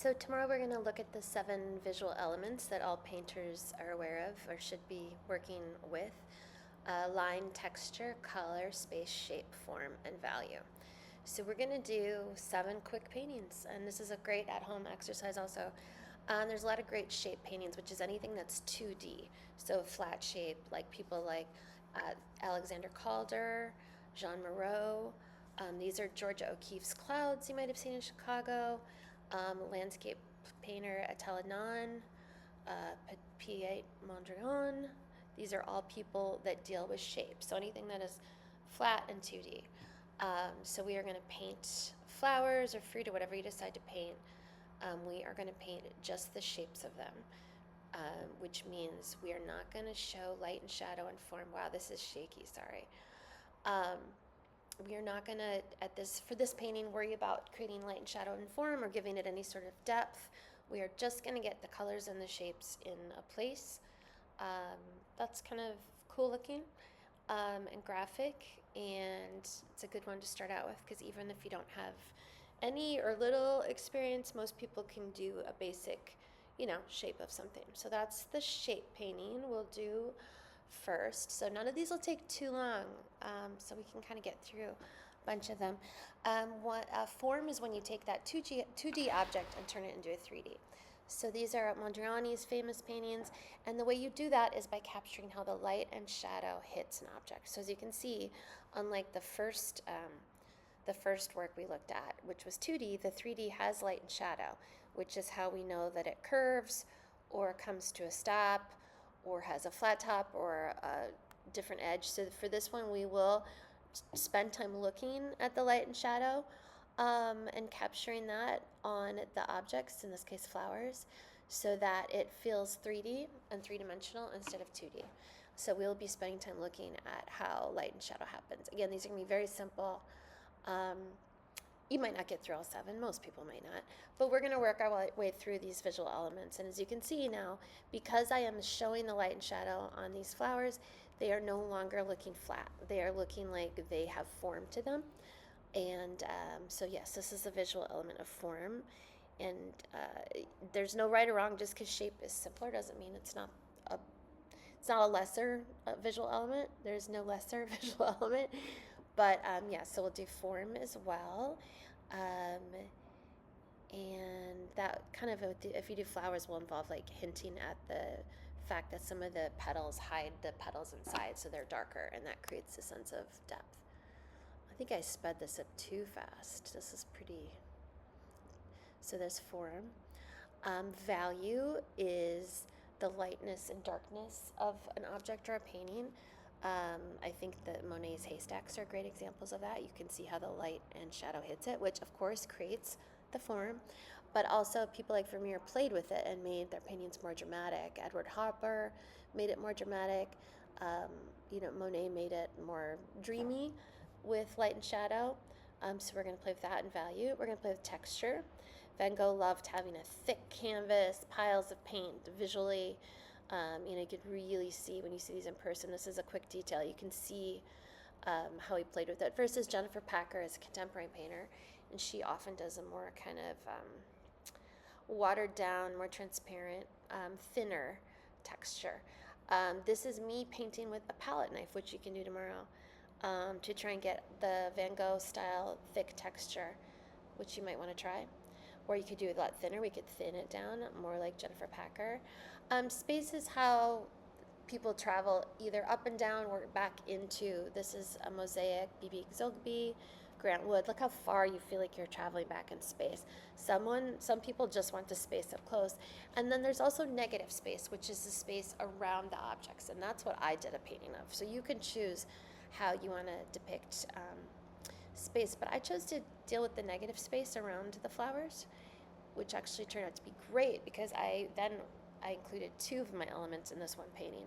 So tomorrow we're going to look at the 7 visual elements that all painters are aware of or should be working with. Line, texture, color, space, shape, form, and value. So we're going to do 7 quick paintings, and this is a great at-home exercise also. There's a lot of great shape paintings, which is anything that's 2D. So flat shape, like people like Alexander Calder, Jean Moreau. These are Georgia O'Keeffe's clouds you might have seen in Chicago. Landscape painter Attila Nan, Piet Mondrian. These are all people that deal with shape. So anything that is flat and 2D. So we are going to paint flowers or fruit or whatever you decide to paint. We are going to paint just the shapes of them, which means we are not going to show light and shadow and form. Wow, this is shaky, sorry. We are not going to, for this painting, worry about creating light and shadow and form or giving it any sort of depth. We are just going to get the colors and the shapes in a place. That's kind of cool looking and graphic, and it's a good one to start out with because even if you don't have any or little experience, most people can do a basic, shape of something. So that's the shape painting we'll do first. So none of these will take too long, so we can kind of get through a bunch of them. Form is when you take that 2D object and turn it into a 3D. So these are Mondriani's famous paintings, and the way you do that is by capturing how the light and shadow hits an object. So as you can see, unlike the first work we looked at, which was 2D, the 3D has light and shadow, which is how we know that it curves or comes to a stop or has a flat top or a different edge. So for this one, we will spend time looking at the light and shadow and capturing that on the objects, in this case flowers, so that it feels 3D and three-dimensional instead of 2D. So we'll be spending time looking at how light and shadow happens. Again, these are going to be very simple. You might not get through all 7, most people might not, but we're going to work our way through these visual elements. And as you can see now, because I am showing the light and shadow on these flowers, they are no longer looking flat. They are looking like they have form to them. And so yes, this is a visual element of form. And there's no right or wrong. Just because shape is simpler doesn't mean it's not a lesser visual element. There's no lesser visual element. But yeah, so we'll do form as well. And that kind of, if you do flowers, will involve like hinting at the fact that some of the petals hide the petals inside, so they're darker, and that creates a sense of depth. I think I sped this up too fast. This is pretty. So there's form. Value is the lightness and darkness of an object or a painting. I think that Monet's haystacks are great examples of that. You can see how the light and shadow hits it, which of course creates the form, but also people like Vermeer played with it and made their paintings more dramatic. Edward Hopper made it more dramatic. Monet made it more dreamy with light and shadow. So we're going to play with that in value. We're going to play with texture. Van Gogh loved having a thick canvas, piles of paint visually. You could really see when you see these in person. This is a quick detail. You can see how he played with it versus Jennifer Packer is a contemporary painter, and she often does a more kind of watered down, more transparent, thinner texture. This is me painting with a palette knife, which you can do tomorrow, to try and get the Van Gogh style thick texture, which you might want to try. Or you could do it a lot thinner. We could thin it down, more like Jennifer Packer. Space is how people travel either up and down or back into. This is a mosaic, B.B. Zogby, Grant Wood. Look how far you feel like you're traveling back in space. Some people just want the space up close. And then there's also negative space, which is the space around the objects. And that's what I did a painting of. So you can choose how you want to depict space. But I chose to deal with the negative space around the flowers, which actually turned out to be great because I included 2 of my elements in this one painting.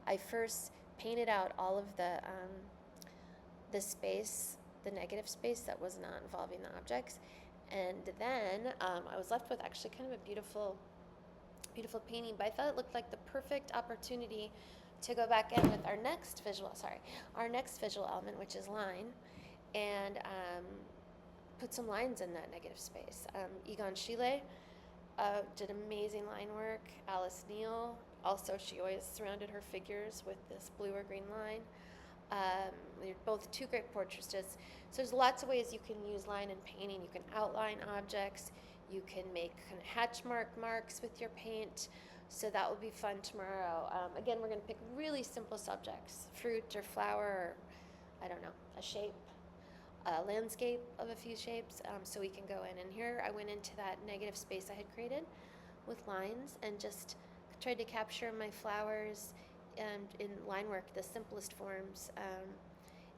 I first painted out all of the space, the negative space that was not involving the objects, and then I was left with actually kind of a beautiful painting. But I thought it looked like the perfect opportunity to go back in with our next visual element, which is line, and put some lines in that negative space. Egon Schiele Did amazing line work. Alice Neal, also, she always surrounded her figures with this blue or green line. They're both two great portraiters. So there's lots of ways you can use line in painting. You can outline objects. You can make kind of hatch marks with your paint. So that will be fun tomorrow. Again, we're going to pick really simple subjects, fruit or flower, or I don't know, a shape, a landscape of a few shapes, so we can go in. And here I went into that negative space I had created with lines and just tried to capture my flowers in line work, the simplest forms.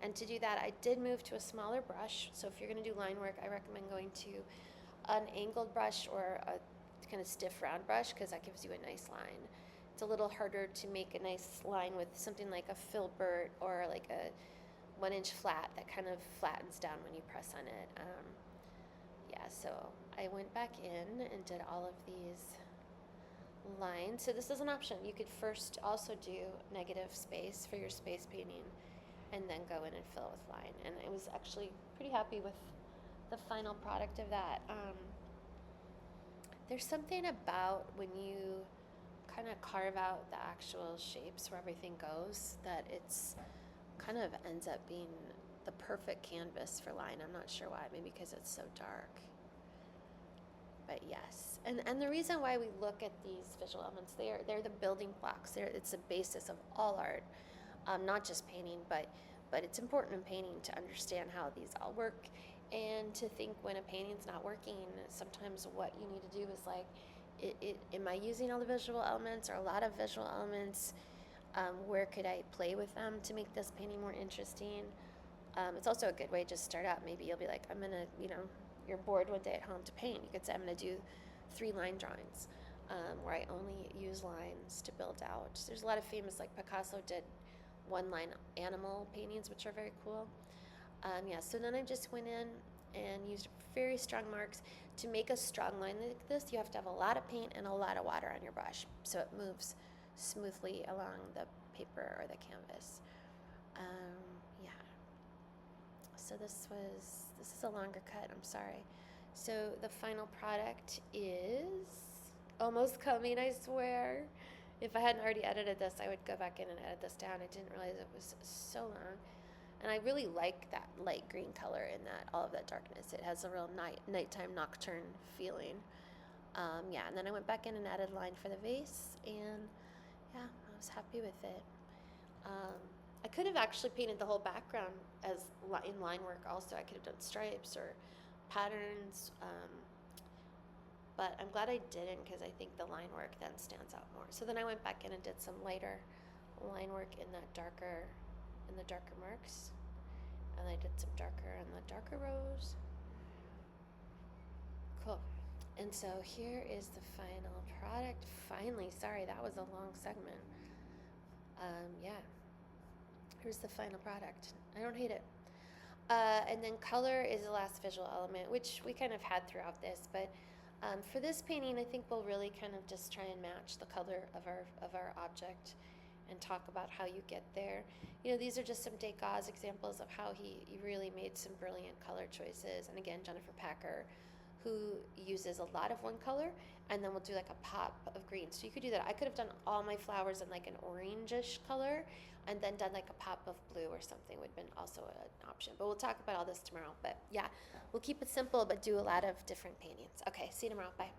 And to do that, I did move to a smaller brush. So if you're going to do line work, I recommend going to an angled brush or a kind of stiff round brush, because that gives you a nice line. It's a little harder to make a nice line with something like a filbert or like a 1-inch flat that kind of flattens down when you press on it. Yeah, so I went back in and did all of these lines. So this is an option. You could first also do negative space for your space painting and then go in and fill with line. And I was actually pretty happy with the final product of that. There's something about when you kind of carve out the actual shapes where everything goes that it's kind of ends up being the perfect canvas for line. I'm not sure why, maybe because it's so dark. But yes, and the reason why we look at these visual elements, they're the building blocks. It's the basis of all art, not just painting, but it's important in painting to understand how these all work, and to think when a painting's not working, sometimes what you need to do is like, am I using all the visual elements or a lot of visual elements? Where could I play with them to make this painting more interesting? It's also a good way to just start out. Maybe you'll be like, I'm gonna, you're bored one day at home to paint. You could say, I'm gonna do 3 line drawings, where I only use lines to build out. There's a lot of famous, like Picasso did 1-line animal paintings, which are very cool. Yeah, so then I just went in and used very strong marks. To make a strong line like this, you have to have a lot of paint and a lot of water on your brush, so it moves smoothly along the paper or the canvas. Yeah. So this is a longer cut, I'm sorry. So the final product is almost coming, I swear. If I hadn't already edited this, I would go back in and edit this down. I didn't realize it was so long. And I really like that light green color in that, all of that darkness. It has a real nighttime nocturne feeling. Yeah, and then I went back in and added line for the vase, and yeah, I was happy with it. I could have actually painted the whole background as in line work also. I could have done stripes or patterns, but I'm glad I didn't, because I think the line work then stands out more. So then I went back in and did some lighter line work in the darker marks, and I did some darker in the darker rows. Cool. And so here is the final product. Finally, sorry, that was a long segment. Yeah, here's the final product. I don't hate it. And then color is the last visual element, which we kind of had throughout this, but for this painting, I think we'll really kind of just try and match the color of our object and talk about how you get there. These are just some Degas examples of how he really made some brilliant color choices. And again, Jennifer Packer, who uses a lot of one color, and then we'll do like a pop of green. So you could do that. I could have done all my flowers in like an orangish color, and then done like a pop of blue or something would have been also an option. But we'll talk about all this tomorrow. But yeah, we'll keep it simple, but do a lot of different paintings. Okay, see you tomorrow. Bye.